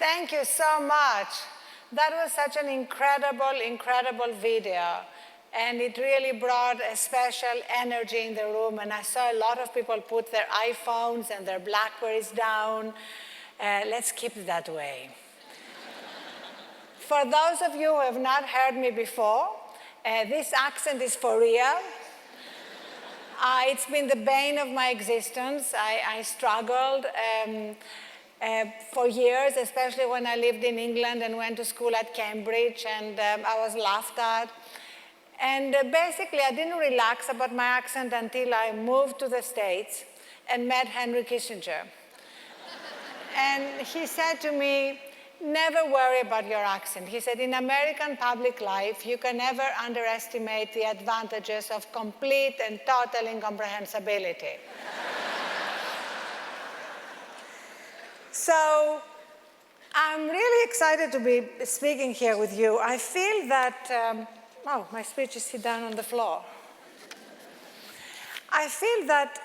Thank you so much. That was such an incredible, incredible video. And it really brought a special energy in the room. And I saw a lot of people put their iPhones and their Blackberries down. Let's keep it that way. For those of you who have not heard me before, this accent is for real. It's been the bane of my existence. I struggled for years, especially when I lived in England and went to school at Cambridge, and I was laughed at. And basically, I didn't relax about my accent until I moved to the States and met Henry Kissinger. And he said to me, never worry about your accent. He said, in American public life, you can never underestimate the advantages of complete and total incomprehensibility. So I'm really excited to be speaking here with you. I feel that, oh, my speech is down on the floor. I feel that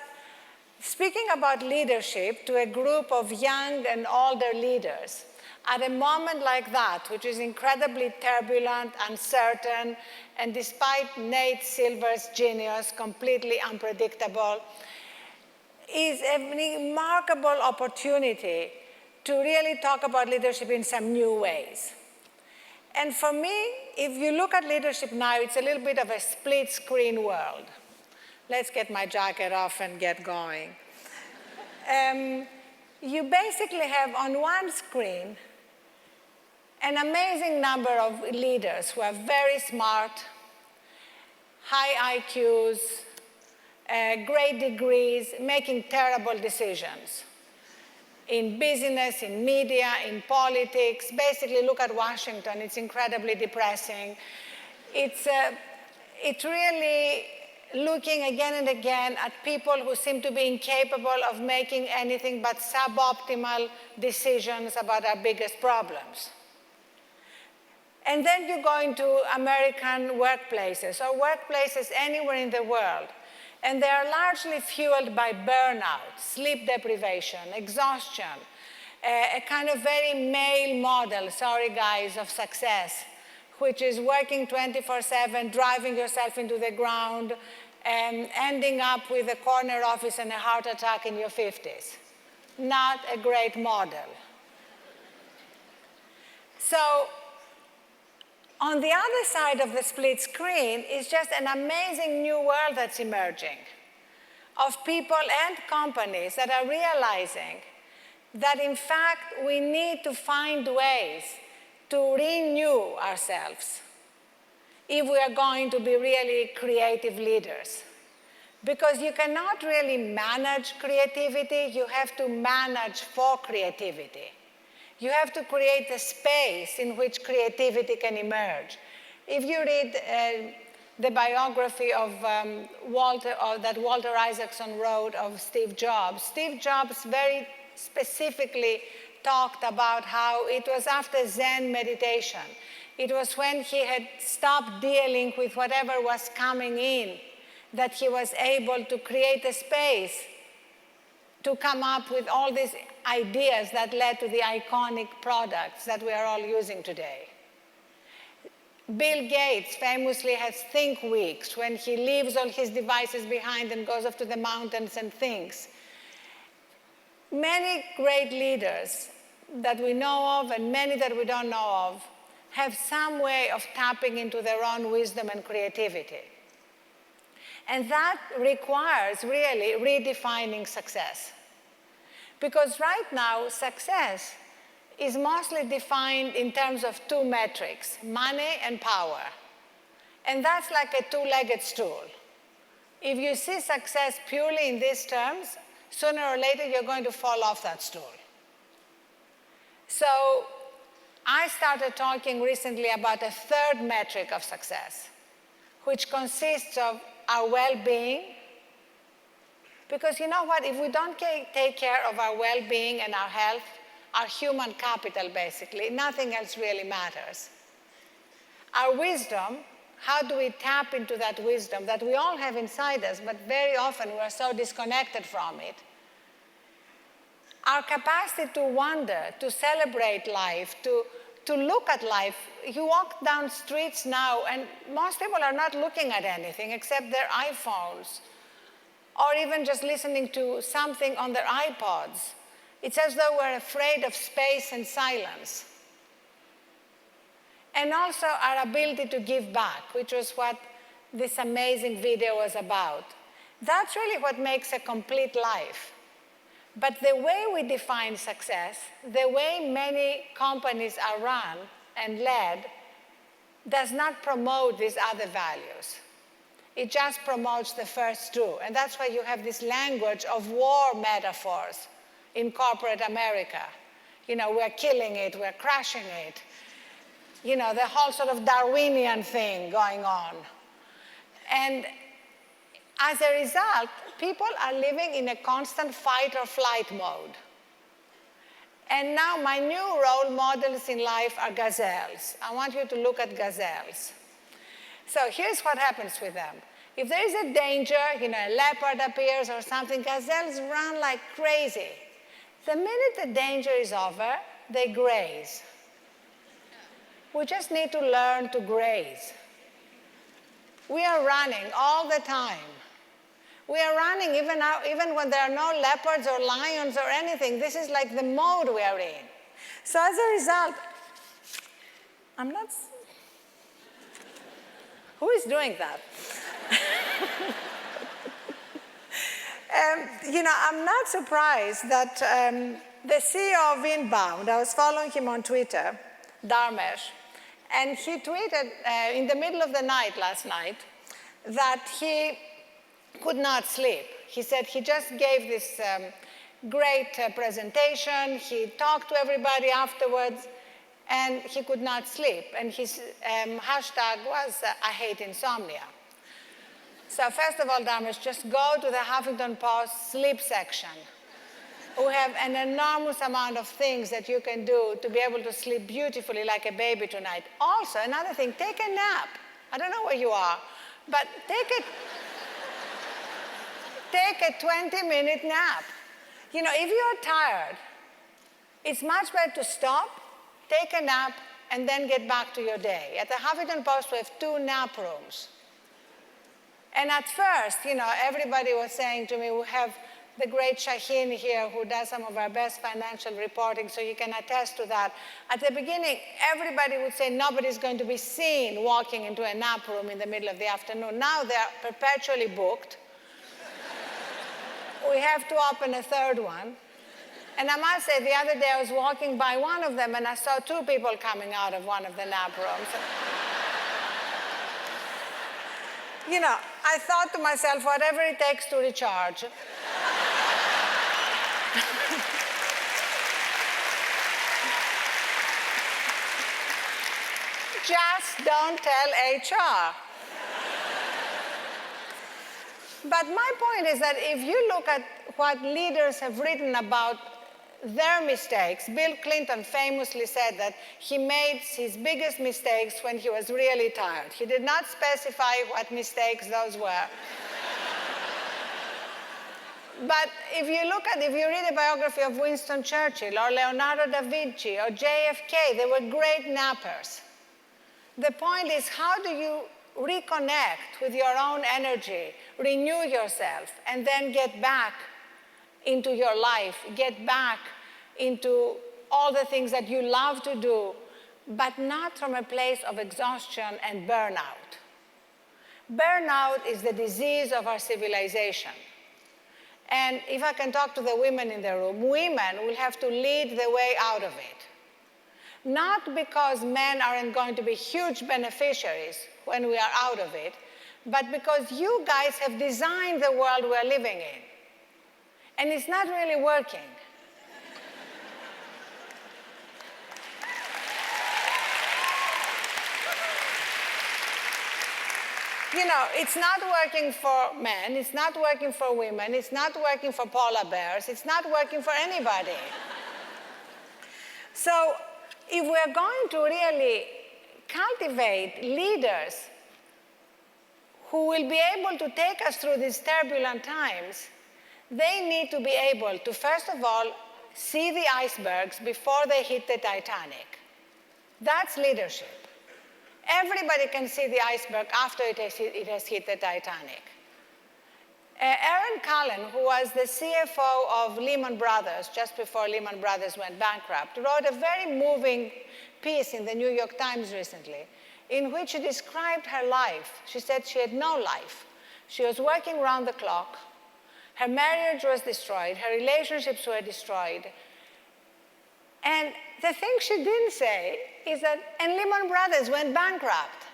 speaking about leadership to a group of young and older leaders at a moment like that, which is incredibly turbulent, uncertain, and despite Nate Silver's genius, completely unpredictable, is a remarkable opportunity to really talk about leadership in some new ways. And for me, if you look at leadership now, it's a little bit of a split-screen world. Let's get my jacket off and get going. You basically have on one screen an amazing number of leaders who are very smart, high IQs, great degrees, making terrible decisions in business, in media, in politics. Basically, look at Washington. It's incredibly depressing. It's really looking again and again at people who seem to be incapable of making anything but suboptimal decisions about our biggest problems. And then you go into American workplaces or workplaces anywhere in the world, and they are largely fueled by burnout, sleep deprivation, exhaustion, a kind of very male model, sorry guys, of success, which is working 24/7, driving yourself into the ground, and ending up with a corner office and a heart attack in your 50s. Not a great model. So, on the other side of the split screen is just an amazing new world that's emerging of people and companies that are realizing that, in fact, we need to find ways to renew ourselves if we are going to be really creative leaders. Because you cannot really manage creativity, you have to manage for creativity. You have to create a space in which creativity can emerge. If you read the biography of that Walter Isaacson wrote of Steve Jobs very specifically talked about how it was after Zen meditation. It was when he had stopped dealing with whatever was coming in that he was able to create a space to come up with all these ideas that led to the iconic products that we are all using today. Bill Gates famously has think weeks when he leaves all his devices behind and goes off to the mountains and thinks. Many great leaders that we know of and many that we don't know of have some way of tapping into their own wisdom and creativity. And that requires really redefining success. Because right now, success is mostly defined in terms of two metrics, money and power. And that's like a two-legged stool. If you see success purely in these terms, sooner or later you're going to fall off that stool. So I started talking recently about a third metric of success, which consists of our well-being. Because you know what, if we don't take care of our well-being and our health, our human capital basically, nothing else really matters. Our wisdom, how do we tap into that wisdom that we all have inside us, but very often we're so disconnected from it? Our capacity to wonder, to celebrate life, to look at life. You walk down streets now, and most people are not looking at anything except their iPhones, or even just listening to something on their iPods. It's as though we're afraid of space and silence. And also our ability to give back, which was what this amazing video was about. That's really what makes a complete life. But the way we define success, the way many companies are run and led, does not promote these other values. It just promotes the first two. And that's why you have this language of war metaphors in corporate America. You know, we're killing it, we're crashing it. You know, the whole sort of Darwinian thing going on. And as a result, people are living in a constant fight or flight mode. And now my new role models in life are gazelles. I want you to look at gazelles. So here's what happens with them. If there is a danger, you know, a leopard appears or something, gazelles run like crazy. The minute the danger is over, they graze. We just need to learn to graze. We are running all the time. We are running even when there are no leopards or lions or anything. This is like the mode we are in. So as a result, I'm not... Who is doing that? You know, I'm not surprised that the CEO of Inbound, I was following him on Twitter, Dharmesh, and he tweeted in the middle of the night last night that he could not sleep. He said he just gave this great presentation, he talked to everybody afterwards, and he could not sleep. And his hashtag was, I hate insomnia. So first of all, Dharmesh, just go to the Huffington Post sleep section. We have an enormous amount of things that you can do to be able to sleep beautifully like a baby tonight. Also, another thing, take a nap. I don't know where you are, but take a 20-minute nap. You know, if you're tired, it's much better to stop, take a nap, and then get back to your day. At the Huffington Post, we have 2 nap rooms. And at first, you know, everybody was saying to me, we have the great Shaheen here who does some of our best financial reporting, so you can attest to that. At the beginning, everybody would say nobody's going to be seen walking into a nap room in the middle of the afternoon. Now they're perpetually booked. We have to open a 3rd one. And I must say, the other day I was walking by one of them and I saw 2 people coming out of one of the nap rooms. You know, I thought to myself, whatever it takes to recharge. Just don't tell HR. But my point is that if you look at what leaders have written about their mistakes, Bill Clinton famously said that he made his biggest mistakes when he was really tired. He did not specify what mistakes those were. But if you read a biography of Winston Churchill or Leonardo da Vinci or JFK, they were great nappers. The point is, how do you reconnect with your own energy, renew yourself, and then get back into your life, get back into all the things that you love to do, but not from a place of exhaustion and burnout. Burnout is the disease of our civilization. And if I can talk to the women in the room, women will have to lead the way out of it. Not because men aren't going to be huge beneficiaries when we are out of it, but because you guys have designed the world we're living in. And it's not really working. You know, it's not working for men, it's not working for women, it's not working for polar bears, it's not working for anybody. So if we're going to really cultivate leaders who will be able to take us through these turbulent times, they need to be able to, first of all, see the icebergs before they hit the Titanic. That's leadership. Everybody can see the iceberg after it has hit the Titanic. Aaron Cullen, who was the CFO of Lehman Brothers just before Lehman Brothers went bankrupt, wrote a very moving piece in the New York Times recently in which she described her life. She said she had no life. She was working round the clock. Her marriage was destroyed. Her relationships were destroyed. And the thing she didn't say is that, and Lehman Brothers went bankrupt.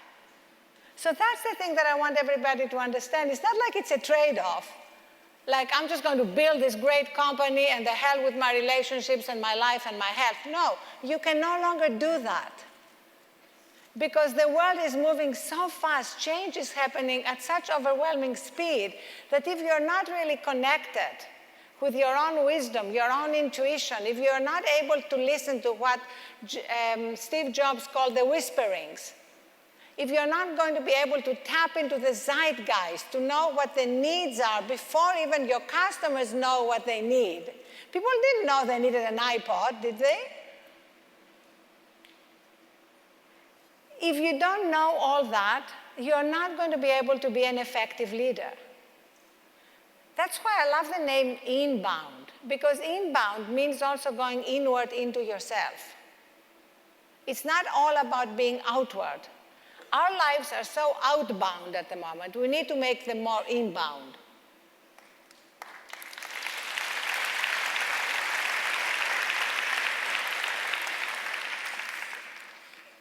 So that's the thing that I want everybody to understand. It's not like it's a trade-off. Like, I'm just going to build this great company and the hell with my relationships and my life and my health. No, you can no longer do that. Because the world is moving so fast, change is happening at such overwhelming speed that if you're not really connected with your own wisdom, your own intuition, if you're not able to listen to what Steve Jobs called the whisperings, if you're not going to be able to tap into the zeitgeist to know what the needs are before even your customers know what they need. People didn't know they needed an iPod, did they? If you don't know all that, you're not going to be able to be an effective leader. That's why I love the name inbound, because inbound means also going inward into yourself. It's not all about being outward. Our lives are so outbound at the moment. We need to make them more inbound.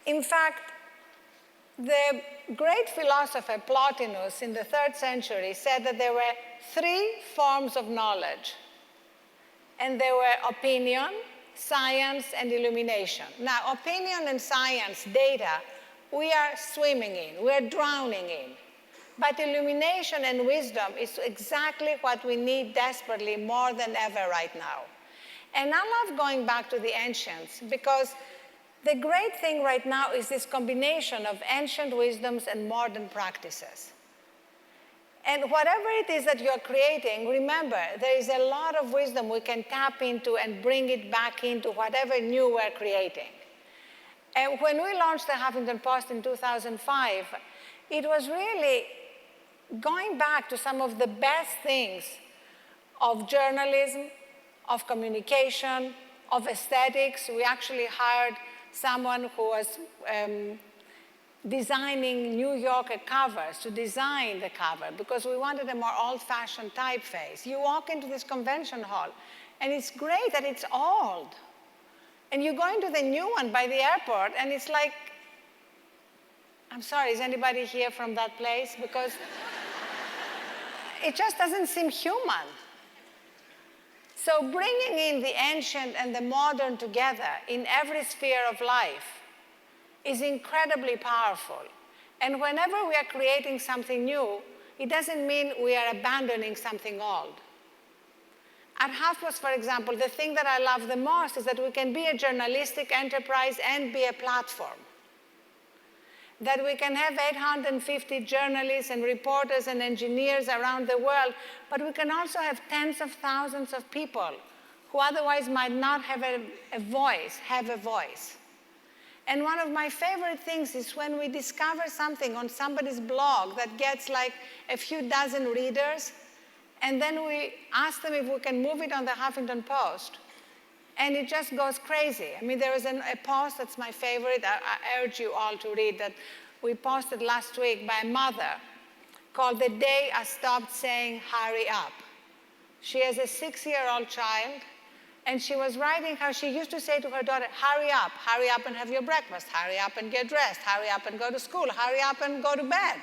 In fact, the great philosopher Plotinus in the 3rd century said that there were 3 forms of knowledge. And they were opinion, science, and illumination. Now, opinion and science, data, we are swimming in, we are drowning in. But illumination and wisdom is exactly what we need desperately more than ever right now. And I love going back to the ancients because the great thing right now is this combination of ancient wisdoms and modern practices. And whatever it is that you're creating, remember, there is a lot of wisdom we can tap into and bring it back into whatever new we're creating. And when we launched the Huffington Post in 2005, it was really going back to some of the best things of journalism, of communication, of aesthetics. We actually hired someone who was designing New Yorker covers to design the cover because we wanted a more old-fashioned typeface. You walk into this convention hall, and it's great that it's old. And you go into the new one by the airport, and it's like, I'm sorry, is anybody here from that place? Because it just doesn't seem human. So bringing in the ancient and the modern together in every sphere of life is incredibly powerful. And whenever we are creating something new, it doesn't mean we are abandoning something old. At HuffPost, for example, the thing that I love the most is that we can be a journalistic enterprise and be a platform. That we can have 850 journalists and reporters and engineers around the world, but we can also have tens of thousands of people who otherwise might not have a voice, have a voice. And one of my favorite things is when we discover something on somebody's blog that gets like a few dozen readers, and then we ask them if we can move it on the Huffington Post. And it just goes crazy. I mean, there is a post that's my favorite. I urge you all to read that we posted last week by a mother called The Day I Stopped Saying Hurry Up. She has a 6-year-old child, and she was writing how she used to say to her daughter, hurry up and have your breakfast, hurry up and get dressed, hurry up and go to school, hurry up and go to bed.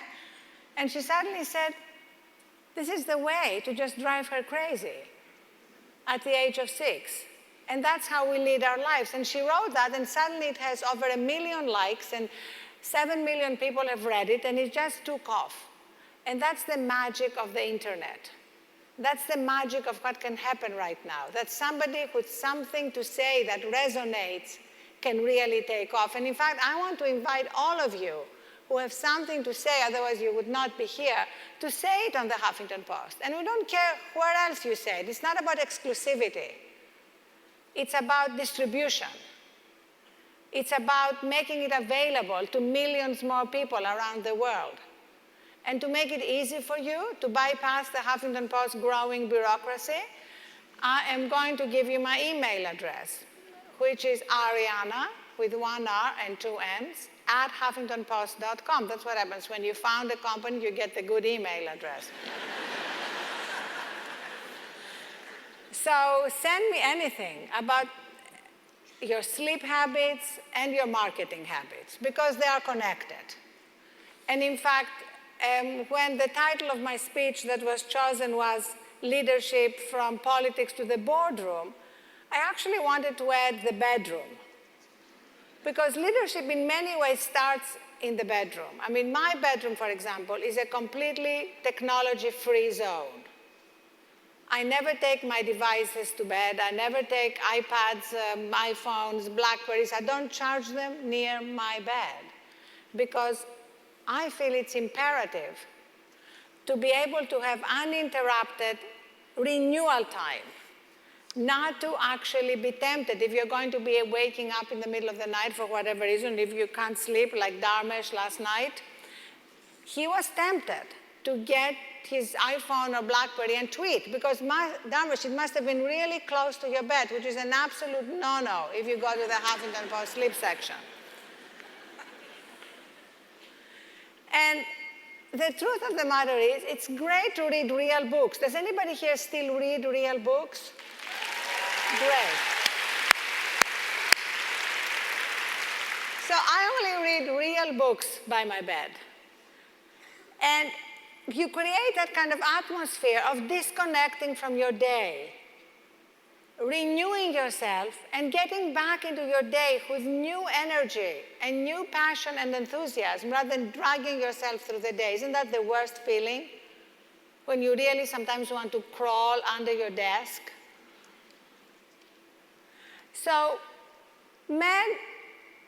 And she suddenly said, this is the way to just drive her crazy at the age of 6. And that's how we lead our lives. And she wrote that, and suddenly it has over 1 million likes, and 7 million people have read it, and it just took off. And that's the magic of the internet. That's the magic of what can happen right now, that somebody with something to say that resonates can really take off. And in fact, I want to invite all of you who have something to say, otherwise you would not be here, to say it on the Huffington Post. And we don't care where else you say it. It's not about exclusivity. It's about distribution. It's about making it available to millions more people around the world. And to make it easy for you to bypass the Huffington Post growing bureaucracy, I am going to give you my email address, which is Arianna, with one R and two N's, at huffingtonpost.com. That's what happens when you found a company, you get the good email address. So send me anything about your sleep habits and your marketing habits, because they are connected. And in fact, when the title of my speech that was chosen was Leadership from Politics to the Boardroom, I actually wanted to add the bedroom. Because leadership in many ways starts in the bedroom. I mean, my bedroom, for example, is a completely technology-free zone. I never take my devices to bed. I never take iPads, iPhones, Blackberries. I don't charge them near my bed because I feel it's imperative to be able to have uninterrupted renewal time, not to actually be tempted. If you're going to be waking up in the middle of the night for whatever reason, if you can't sleep like Dharmesh last night, he was tempted to get his iPhone or BlackBerry and tweet, because Dharmesh, it must have been really close to your bed, which is an absolute no-no if you go to the Huffington Post sleep section. And the truth of the matter is, it's great to read real books. Does anybody here still read real books? Great. So I only read real books by my bed. And you create that kind of atmosphere of disconnecting from your day, renewing yourself, and getting back into your day with new energy and new passion and enthusiasm rather than dragging yourself through the day. Isn't that the worst feeling? When you really sometimes want to crawl under your desk? So men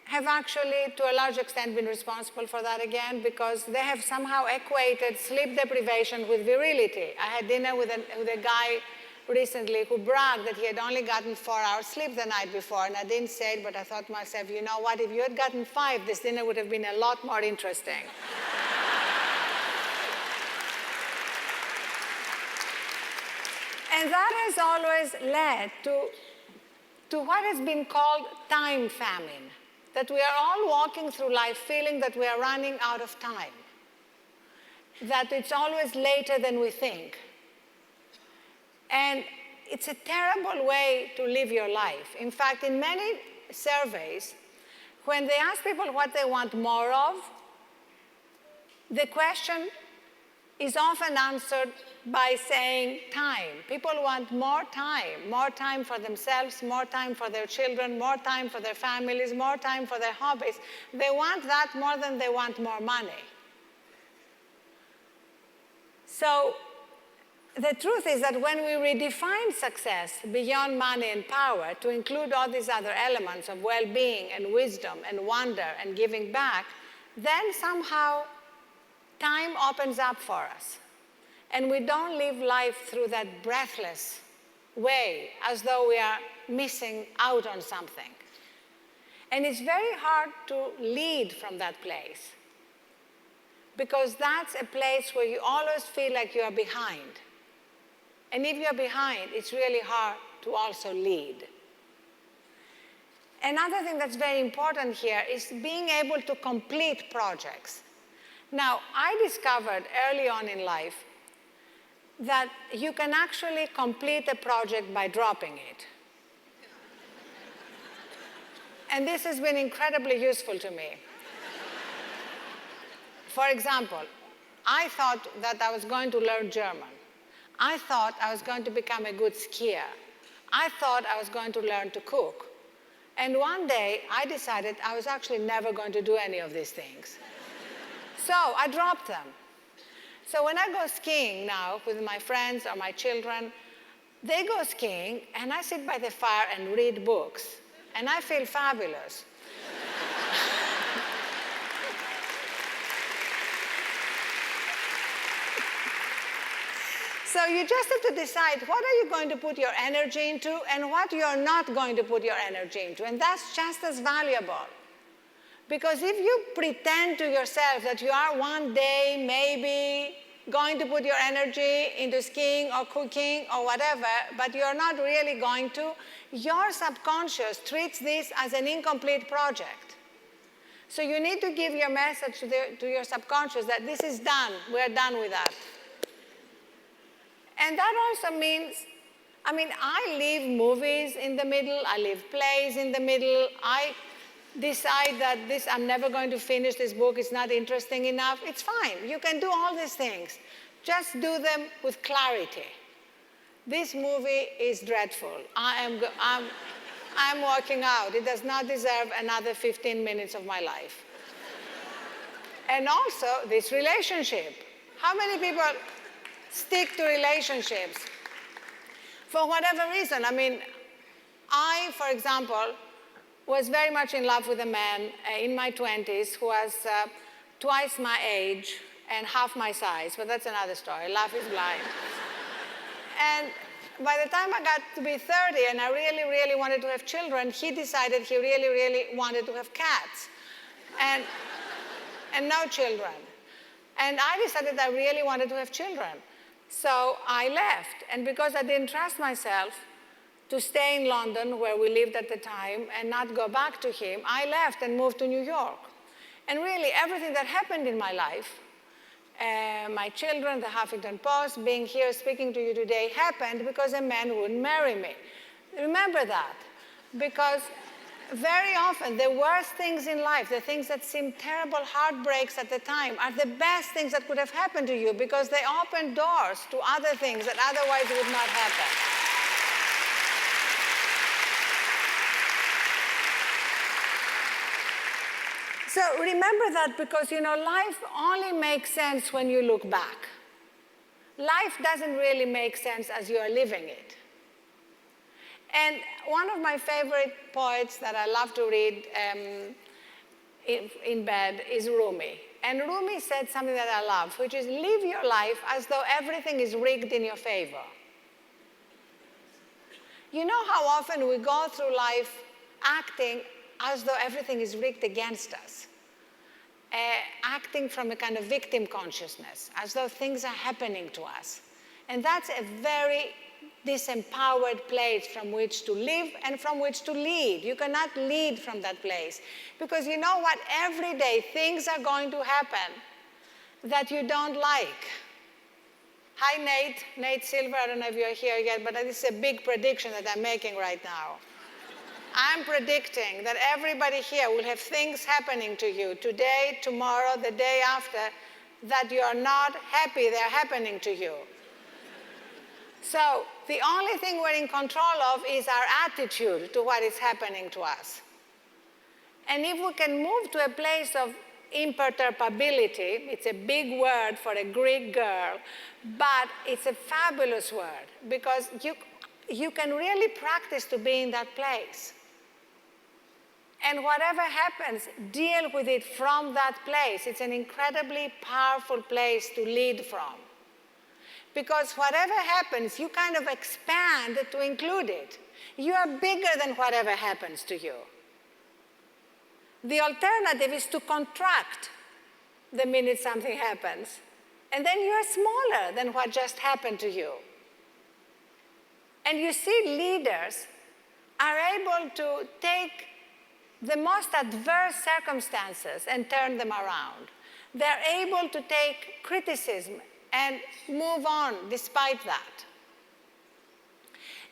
have actually, to a large extent, been responsible for that again, because they have somehow equated sleep deprivation with virility. I had dinner with a guy recently who bragged that he had only gotten 4 hours sleep the night before, and I didn't say it, but I thought to myself, you know what, if you had gotten 5, this dinner would have been a lot more interesting. And that has always led to what has been called time famine. That we are all walking through life feeling that we are running out of time, that it's always later than we think. And it's a terrible way to live your life. In fact, in many surveys, when they ask people what they want more of, the question is often answered by saying time. People want more time for themselves, more time for their children, more time for their families, more time for their hobbies. They want that more than they want more money. So the truth is that when we redefine success beyond money and power to include all these other elements of well-being and wisdom and wonder and giving back, then somehow time opens up for us. And we don't live life through that breathless way, as though we are missing out on something. And it's very hard to lead from that place, because that's a place where you always feel like you are behind. And if you're behind, it's really hard to also lead. Another thing that's very important here is being able to complete projects. Now, I discovered early on in life that you can actually complete a project by dropping it. And this has been incredibly useful to me. For example, I thought that I was going to learn German. I thought I was going to become a good skier. I thought I was going to learn to cook. And one day, I decided I was actually never going to do any of these things. So I dropped them. So when I go skiing now with my friends or my children, they go skiing, and I sit by the fire and read books, and I feel fabulous. So you just have to decide what are you going to put your energy into and what you're not going to put your energy into. And that's just as valuable. Because if you pretend to yourself that you are one day maybe going to put your energy into skiing or cooking or whatever, but you're not really going to, your subconscious treats this as an incomplete project. So you need to give your message to your subconscious that this is done, we're done with that. And that also means, I leave movies in the middle, I leave plays in the middle, I decide that I'm never going to finish this book, it's not interesting enough. It's fine, you can do all these things. Just do them with clarity. This movie is dreadful. I'm walking out. It does not deserve another 15 minutes of my life. And also, this relationship. How many people stick to relationships? For whatever reason. I, for example, was very much in love with a man in my 20s who was twice my age and half my size, but that's another story. Love is blind. And by the time I got to be 30 and I really, really wanted to have children, he decided he really, really wanted to have cats and no children. And I decided I really wanted to have children. So I left. And because I didn't trust myself to stay in London, where we lived at the time, and not go back to him, I left and moved to New York. And really, everything that happened in my life, my children, the Huffington Post, being here speaking to you today, happened because a man wouldn't marry me. Remember that. Because very often, the worst things in life, the things that seem terrible heartbreaks at the time, are the best things that could have happened to you because they open doors to other things that otherwise would not happen. So remember that because, life only makes sense when you look back. Life doesn't really make sense as you are living it. And one of my favorite poets that I love to read in bed is Rumi. And Rumi said something that I love, which is live your life as though everything is rigged in your favor. You know how often we go through life acting as though everything is rigged against us, acting from a kind of victim consciousness, as though things are happening to us. And that's a very disempowered place from which to live and from which to lead. You cannot lead from that place. Because you know what? Every day things are going to happen that you don't like. Hi, Nate. Nate Silver, I don't know if you're here yet, but this is a big prediction that I'm making right now. I'm predicting that everybody here will have things happening to you today, tomorrow, the day after, that you are not happy they're happening to you. So the only thing we're in control of is our attitude to what is happening to us. And if we can move to a place of imperturbability, it's a big word for a Greek girl, but it's a fabulous word because you can really practice to be in that place. And whatever happens, deal with it from that place. It's an incredibly powerful place to lead from. Because whatever happens, you kind of expand to include it. You are bigger than whatever happens to you. The alternative is to contract the minute something happens. And then you are smaller than what just happened to you. And you see, leaders are able to take the most adverse circumstances and turn them around. They're able to take criticism and move on despite that.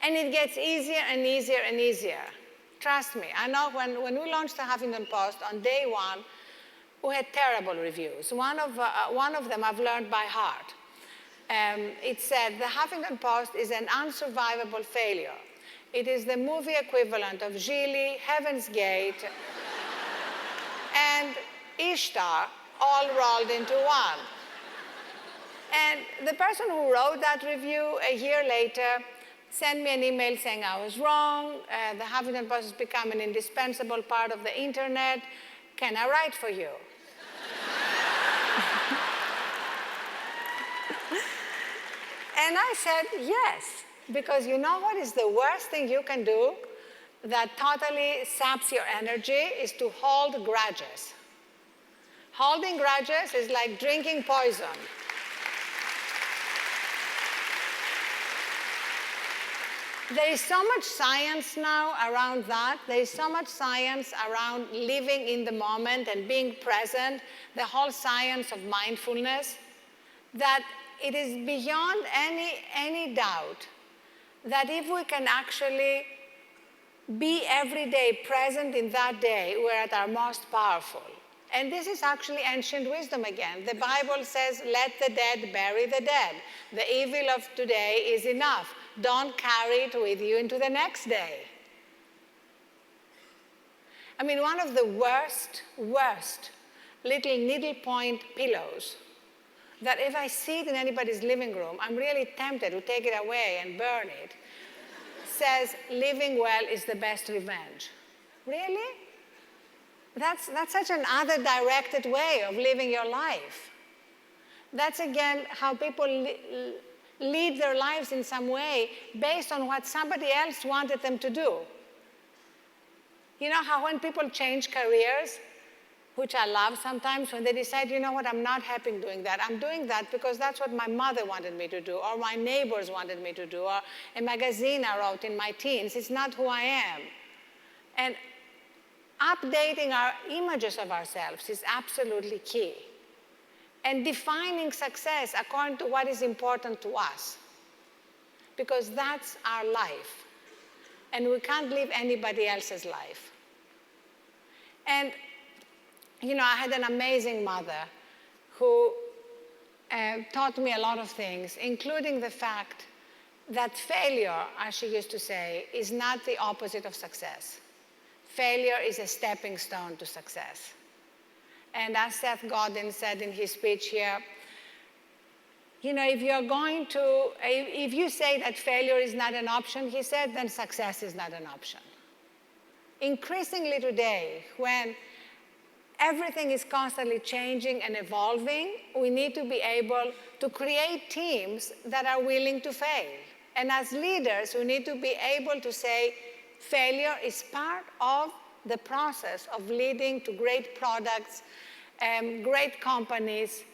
And it gets easier and easier and easier. Trust me, I know when we launched the Huffington Post, on day one, we had terrible reviews. One of them I've learned by heart. It said, the Huffington Post is an unsurvivable failure. It is the movie equivalent of Gigli, Heaven's Gate, and Ishtar all rolled into one. And the person who wrote that review a year later sent me an email saying I was wrong, the Huffington Post has become an indispensable part of the internet. Can I write for you? And I said, yes, because you know what is the worst thing you can do that totally saps your energy is to hold grudges. Holding grudges is like drinking poison. There is so much science now around that. There is so much science around living in the moment and being present, the whole science of mindfulness, that it is beyond any doubt that if we can actually be every day present in that day, we're at our most powerful. And this is actually ancient wisdom again. The Bible says, let the dead bury the dead. The evil of today is enough. Don't carry it with you into the next day. I mean, one of the worst little needlepoint pillows that if I see it in anybody's living room, I'm really tempted to take it away and burn it, says, living well is the best revenge. Really? That's such an other-directed way of living your life. That's, again, how people lead their lives in some way based on what somebody else wanted them to do. You know how when people change careers, which I love sometimes, when they decide, you know what, I'm not happy doing that. I'm doing that because that's what my mother wanted me to do, or my neighbors wanted me to do, or a magazine I wrote in my teens. It's not who I am. And updating our images of ourselves is absolutely key. And defining success according to what is important to us. Because that's our life. And we can't live anybody else's life. And, you know, I had an amazing mother who taught me a lot of things, including the fact that failure, as she used to say, is not the opposite of success. Failure is a stepping stone to success. And as Seth Godin said in his speech here, you know, if you say that failure is not an option, he said, then success is not an option. Increasingly today, when everything is constantly changing and evolving, we need to be able to create teams that are willing to fail. And as leaders, we need to be able to say, failure is part of the process of leading to great products, great companies.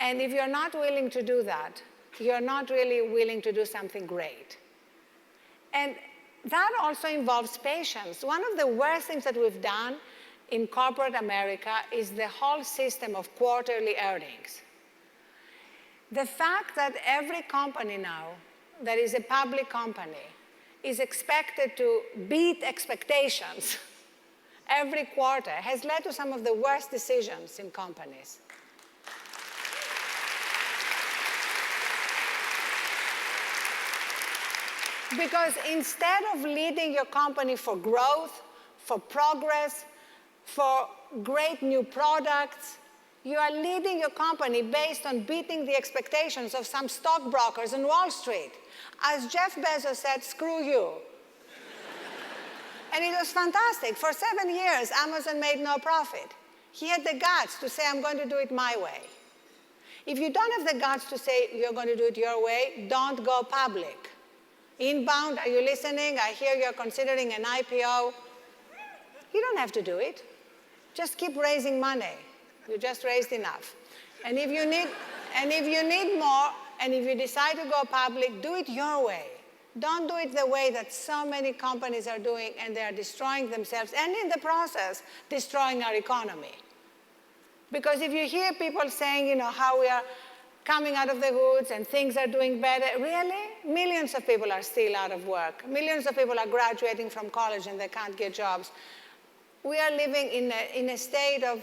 And if you're not willing to do that, you're not really willing to do something great. And that also involves patience. One of the worst things that we've done in corporate America is the whole system of quarterly earnings. The fact that every company now that is a public company is expected to beat expectations every quarter has led to some of the worst decisions in companies. Because instead of leading your company for growth, for progress, for great new products, you are leading your company based on beating the expectations of some stockbrokers on Wall Street. As Jeff Bezos said, screw you. And it was fantastic. For 7 years, Amazon made no profit. He had the guts to say, I'm going to do it my way. If you don't have the guts to say, you're going to do it your way, don't go public. Inbound, are you listening? I hear you're considering an IPO. You don't have to do it. Just keep raising money. You just raised enough. And if you need more, and if you decide to go public, do it your way. Don't do it the way that so many companies are doing, and they are destroying themselves, and in the process, destroying our economy. Because if you hear people saying, you know, how we are coming out of the woods and things are doing better, really? Millions of people are still out of work. Millions of people are graduating from college and they can't get jobs. We are living in a state of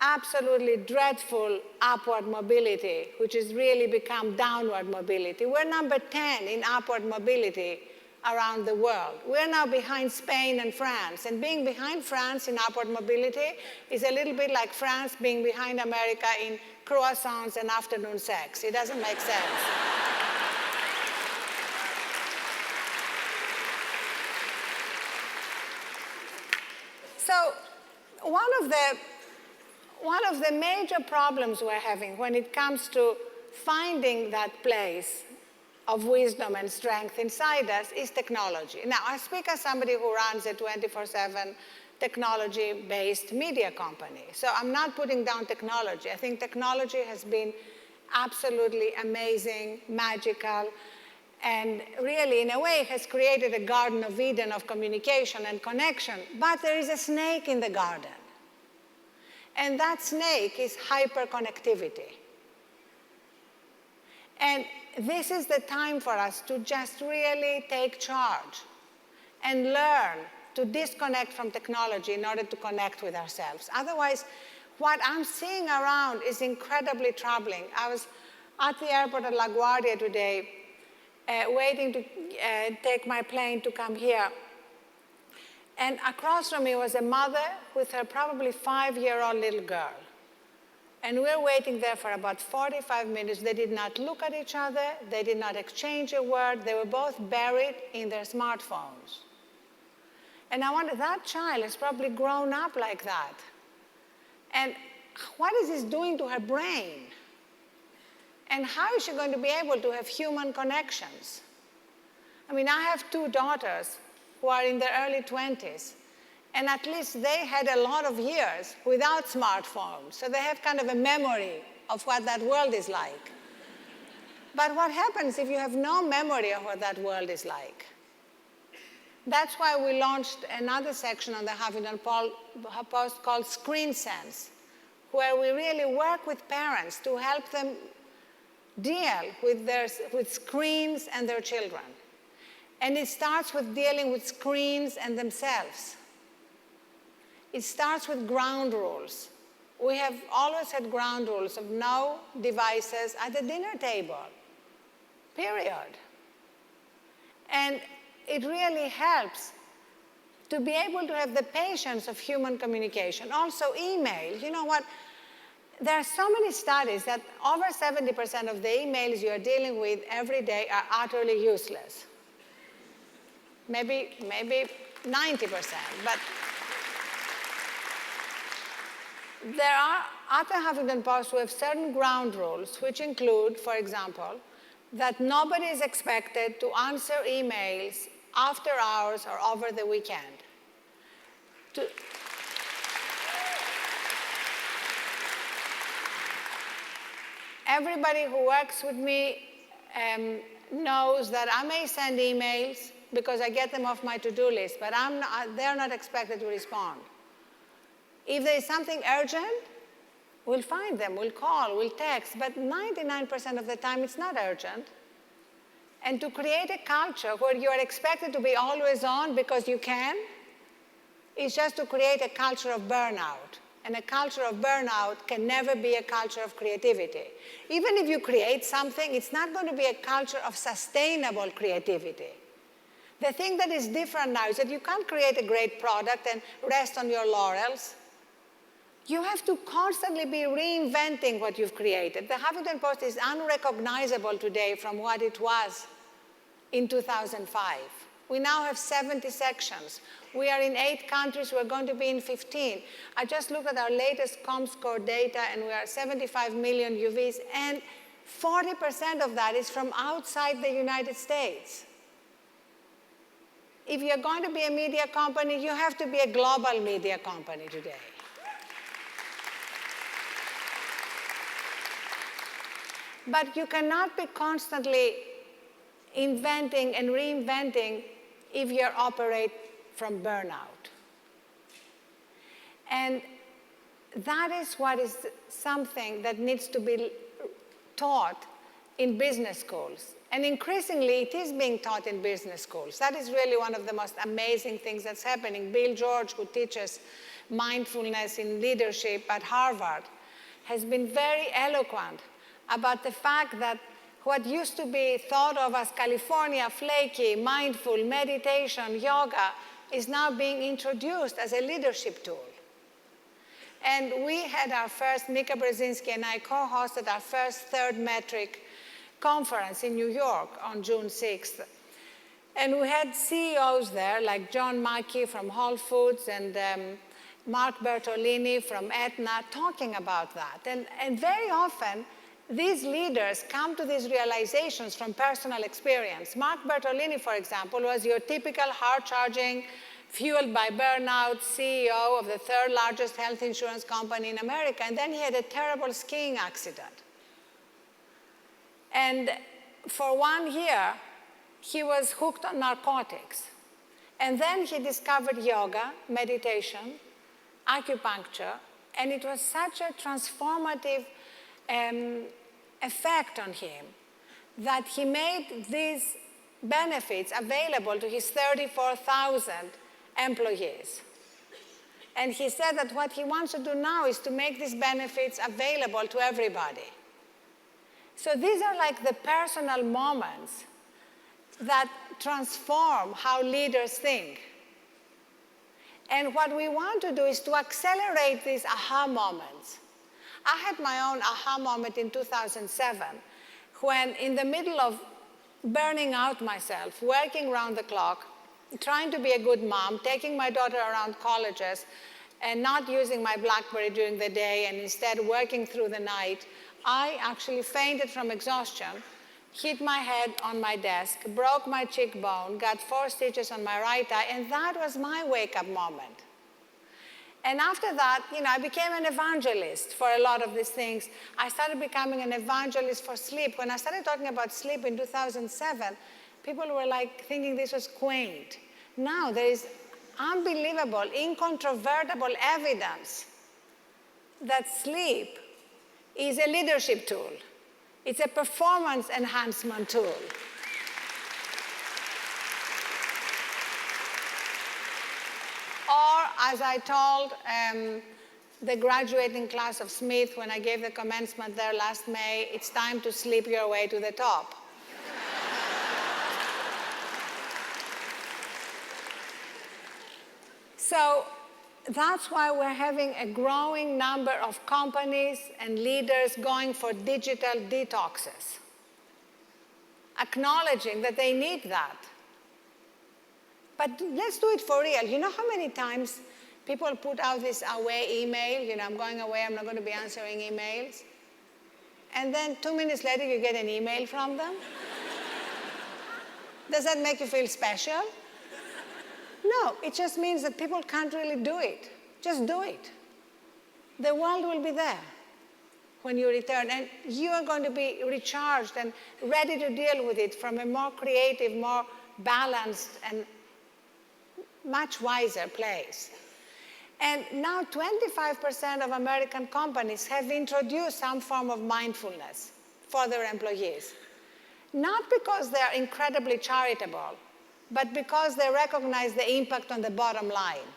absolutely dreadful upward mobility, which has really become downward mobility. We're number 10 in upward mobility around the world. We're now behind Spain and France. And being behind France in upward mobility is a little bit like France being behind America in croissants and afternoon sex. It doesn't make sense. So one of the major problems we're having when it comes to finding that place of wisdom and strength inside us is technology. Now, I speak as somebody who runs a 24/7 technology-based media company. So I'm not putting down technology. I think technology has been absolutely amazing, magical, and really, in a way, has created a Garden of Eden of communication and connection. But there is a snake in the garden. And that snake is hyperconnectivity. And this is the time for us to just really take charge and learn to disconnect from technology in order to connect with ourselves. Otherwise, what I'm seeing around is incredibly troubling. I was at the airport at LaGuardia today, waiting to take my plane to come here. And across from me was a mother with her probably 5-year-old little girl. And we were waiting there for about 45 minutes. They did not look at each other. They did not exchange a word. They were both buried in their smartphones. And I wonder, that child has probably grown up like that. And what is this doing to her brain? And how is she going to be able to have human connections? I mean, I have 2 daughters who are in their early 20s. And at least they had a lot of years without smartphones. So they have kind of a memory of what that world is like. But what happens if you have no memory of what that world is like? That's why we launched another section on the Huffington Post called Screen Sense, where we really work with parents to help them deal with screens and their children. And it starts with dealing with screens and themselves. It starts with ground rules. We have always had ground rules of no devices at the dinner table, period. And it really helps to be able to have the patience of human communication. Also, email. You know what? There are so many studies that over 70% of the emails you are dealing with every day are utterly useless. Maybe 90%, but there are at the Huffington Post, we have certain ground rules, which include, for example, that nobody is expected to answer emails after hours or over the weekend. Everybody who works with me knows that I may send emails because I get them off my to-do list, but they're not expected to respond. If there is something urgent, we'll find them, we'll call, we'll text, but 99% of the time it's not urgent. And to create a culture where you are expected to be always on because you can, is just to create a culture of burnout. And a culture of burnout can never be a culture of creativity. Even if you create something, it's not going to be a culture of sustainable creativity. The thing that is different now is that you can't create a great product and rest on your laurels. You have to constantly be reinventing what you've created. The Huffington Post is unrecognizable today from what it was in 2005. We now have 70 sections. We are in 8 countries. We're going to be in 15. I just looked at our latest ComScore data, and we are 75 million UVs, and 40% of that is from outside the United States. If you're going to be a media company, you have to be a global media company today. But you cannot be constantly inventing and reinventing if you operate from burnout. And that is what is something that needs to be taught in business schools. And increasingly, it is being taught in business schools. That is really one of the most amazing things that's happening. Bill George, who teaches mindfulness in leadership at Harvard, has been very eloquent about the fact that what used to be thought of as California flaky, mindful, meditation, yoga, is now being introduced as a leadership tool. And we had our first, Mika Brzezinski and I co-hosted our first Third Metric conference in New York on June 6th. And we had CEOs there, like John Mackey from Whole Foods and Mark Bertolini from Aetna, talking about that. And very often, these leaders come to these realizations from personal experience. Mark Bertolini, for example, was your typical hard-charging, fueled by burnout CEO of the third largest health insurance company in America, and then he had a terrible skiing accident. And for 1 year, he was hooked on narcotics. And then he discovered yoga, meditation, acupuncture, and it was such a transformative effect on him that he made these benefits available to his 34,000 employees. And he said that what he wants to do now is to make these benefits available to everybody. So these are like the personal moments that transform how leaders think. And what we want to do is to accelerate these aha moments. I had my own aha moment in 2007 when, in the middle of burning out myself, working around the clock, trying to be a good mom, taking my daughter around colleges, and not using my BlackBerry during the day and instead working through the night, I actually fainted from exhaustion, hit my head on my desk, broke my cheekbone, got 4 stitches on my right eye, and that was my wake-up moment. And after that, I became an evangelist for a lot of these things. I started becoming an evangelist for sleep. When I started talking about sleep in 2007, people were like thinking this was quaint. Now there is unbelievable, incontrovertible evidence that sleep is a leadership tool. It's a performance enhancement tool. Or, as I told the graduating class of Smith when I gave the commencement there last May, it's time to sleep your way to the top. So that's why we're having a growing number of companies and leaders going for digital detoxes, acknowledging that they need that. But let's do it for real. You know how many times people put out this away email, I'm going away, I'm not going to be answering emails. And then 2 minutes later, you get an email from them? Does that make you feel special? No, it just means that people can't really do it. Just do it. The world will be there when you return, and you are going to be recharged and ready to deal with it from a more creative, more balanced, and much wiser place. And now 25% of American companies have introduced some form of mindfulness for their employees. Not because they're incredibly charitable, but because they recognize the impact on the bottom line.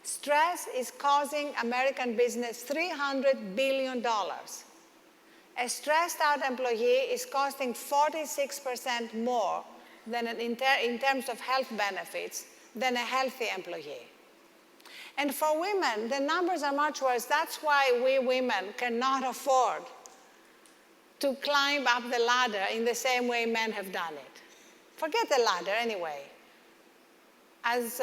Stress is causing American business $300 billion. A stressed out employee is costing 46% more than in terms of health benefits than a healthy employee. And for women, the numbers are much worse. That's why we women cannot afford to climb up the ladder in the same way men have done it. Forget the ladder anyway. As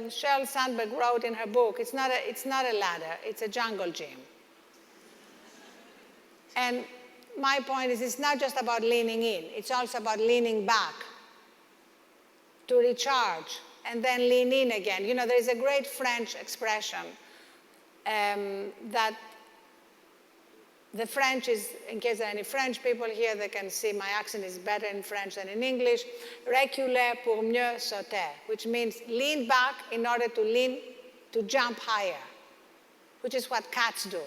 Sheryl Sandberg wrote in her book, it's not a ladder, it's a jungle gym. And my point is, it's not just about leaning in, it's also about leaning back to recharge and then lean in again. There is a great French expression that the French is, in case there are any French people here, they can see my accent is better in French than in English, reculer pour mieux sauter, which means lean back in order to jump higher, which is what cats do.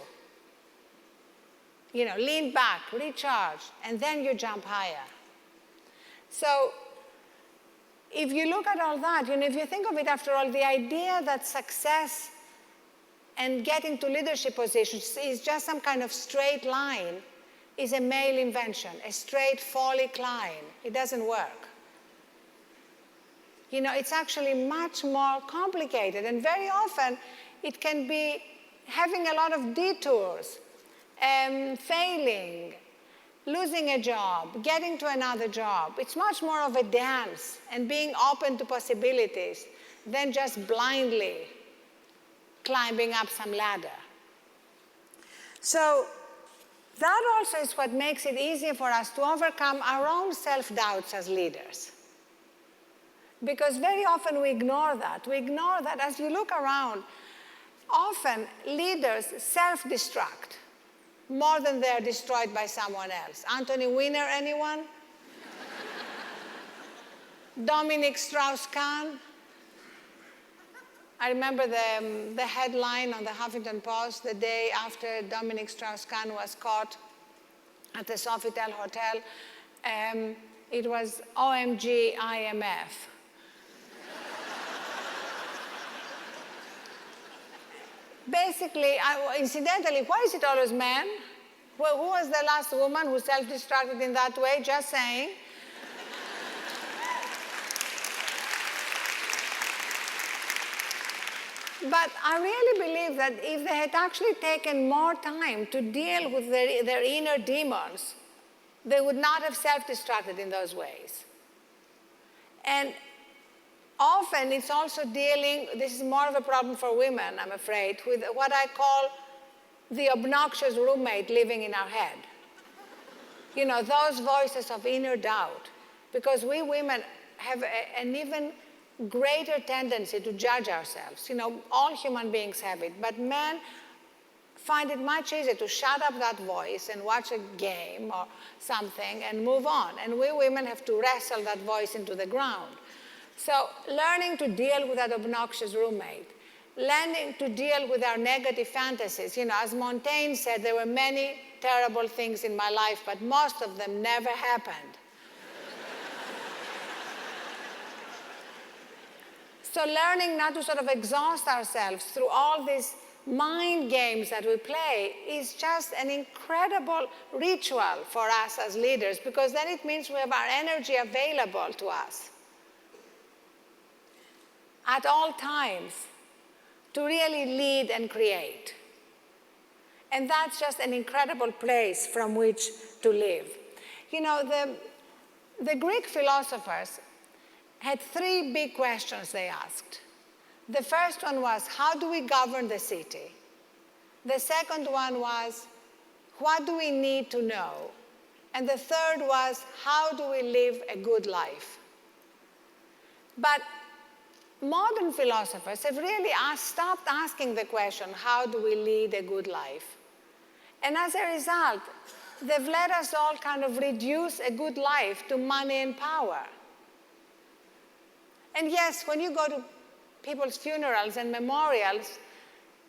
Lean back, recharge, and then you jump higher. So if you look at all that, if you think of it, after all, the idea that success and getting to leadership positions is just some kind of straight line is a male invention, a straight folly climb. It doesn't work. It's actually much more complicated, and very often it can be having a lot of detours, failing, losing a job, getting to another job. It's much more of a dance and being open to possibilities than just blindly climbing up some ladder. So That also is what makes it easier for us to overcome our own self-doubts as leaders. Because very often we ignore that. We ignore that as you look around. Often leaders self-destruct more than they're destroyed by someone else. Anthony Weiner, anyone? Dominic Strauss-Kahn? I remember the headline on the Huffington Post the day after Dominic Strauss-Kahn was caught at the Sofitel Hotel. It was OMG IMF. Basically, incidentally, why is it always men? Well, who was the last woman who self-destructed in that way? Just saying. But I really believe that if they had actually taken more time to deal with their inner demons, they would not have self-destructed in those ways. And often it's also dealing, this is more of a problem for women, I'm afraid, with what I call the obnoxious roommate living in our head. You know, those voices of inner doubt. Because we women have an even greater tendency to judge ourselves. You know, all human beings have it, but men find it much easier to shut up that voice and watch a game or something and move on. And we women have to wrestle that voice into the ground. So learning to deal with that obnoxious roommate, learning to deal with our negative fantasies. You know, as Montaigne said, there were many terrible things in my life, but most of them never happened. So learning not to sort of exhaust ourselves through all these mind games that we play is just an incredible ritual for us as leaders, because then it means we have our energy available to us at all times to really lead and create. And that's just an incredible place from which to live. You know, the Greek philosophers had three big questions they asked. The first one was, how do we govern the city? The second one was, what do we need to know? And the third was, how do we live a good life? But modern philosophers have really stopped asking the question, how do we lead a good life? And as a result, they've let us all kind of reduce a good life to money and power. And yes, when you go to people's funerals and memorials,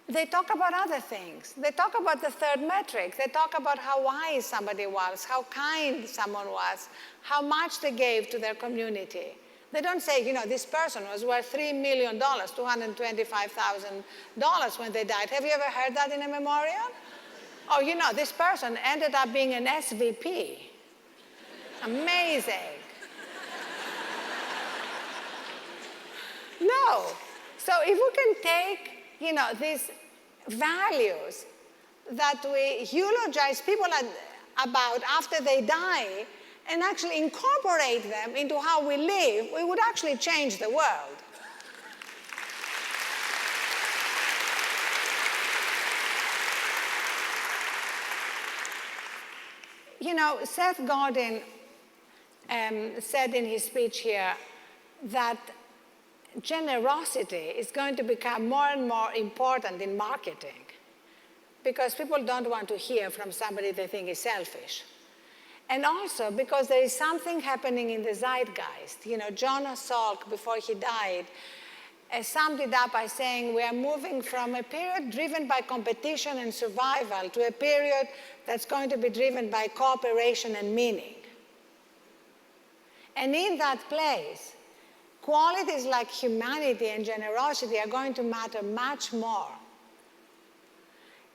they talk about other things. They talk about the third metric. They talk about how wise somebody was, how kind someone was, how much they gave to their community. They don't say, you know, this person was worth $3 million, $225,000 when they died. Have you ever heard that in a memorial? Oh, you know, this person ended up being an SVP. Amazing. No. So if we can take, you know, these values that we eulogize people about after they die and actually incorporate them into how we live, we would actually change the world. You know, Seth Godin said in his speech here that generosity is going to become more and more important in marketing because people don't want to hear from somebody they think is selfish. And also because there is something happening in the zeitgeist. You know, Jonas Salk, before he died, summed it up by saying we are moving from a period driven by competition and survival to a period that's going to be driven by cooperation and meaning. And in that place, qualities like humanity and generosity are going to matter much more.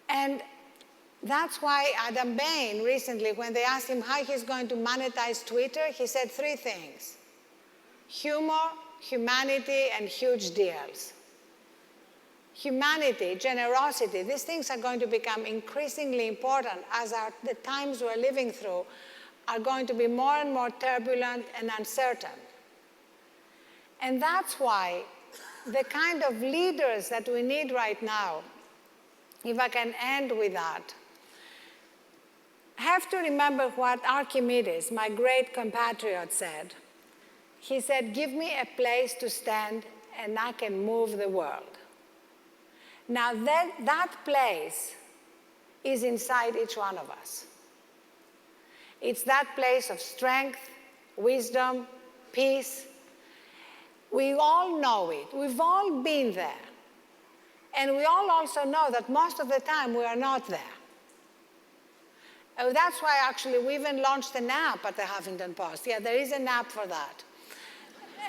And that's why Adam Bain recently, when they asked him how he's going to monetize Twitter, he said three things: humor, humanity, and huge deals. Humanity, generosity, these things are going to become increasingly important as the times we're living through are going to be more and more turbulent and uncertain. And that's why the kind of leaders that we need right now, if I can end with that, have to remember what Archimedes, my great compatriot, said. He said, give me a place to stand and I can move the world. Now that place is inside each one of us. It's that place of strength, wisdom, peace. We all know it. We've all been there. And we all also know that most of the time we are not there. That's why actually we even launched an app at the Huffington Post. Yeah, there is an app for that.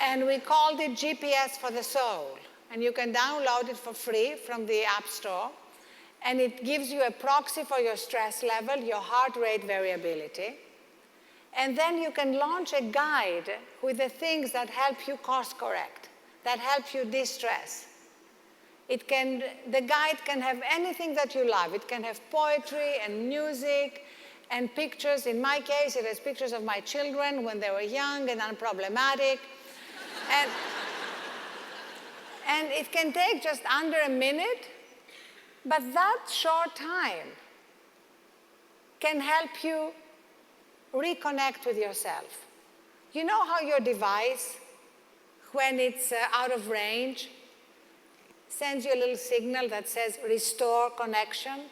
And we called it GPS for the Soul. And you can download it for free from the App Store. And it gives you a proxy for your stress level, your heart rate variability. And then you can launch a guide with the things that help you course correct, that help you de-stress. The guide can have anything that you love. It can have poetry and music and pictures. In my case, it has pictures of my children when they were young and unproblematic. And it can take just under a minute, but that short time can help you reconnect with yourself. You know how your device, when it's out of range, sends you a little signal that says, restore connection?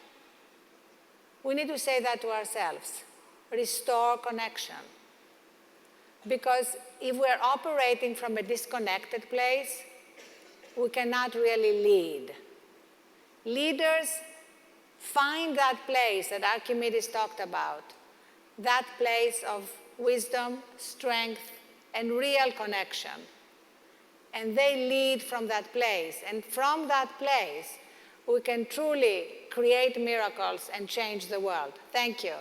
We need to say that to ourselves, restore connection. Because if we're operating from a disconnected place, we cannot really lead. Leaders find that place that Archimedes talked about, that place of wisdom, strength, and real connection. And they lead from that place. And from that place, we can truly create miracles and change the world. Thank you.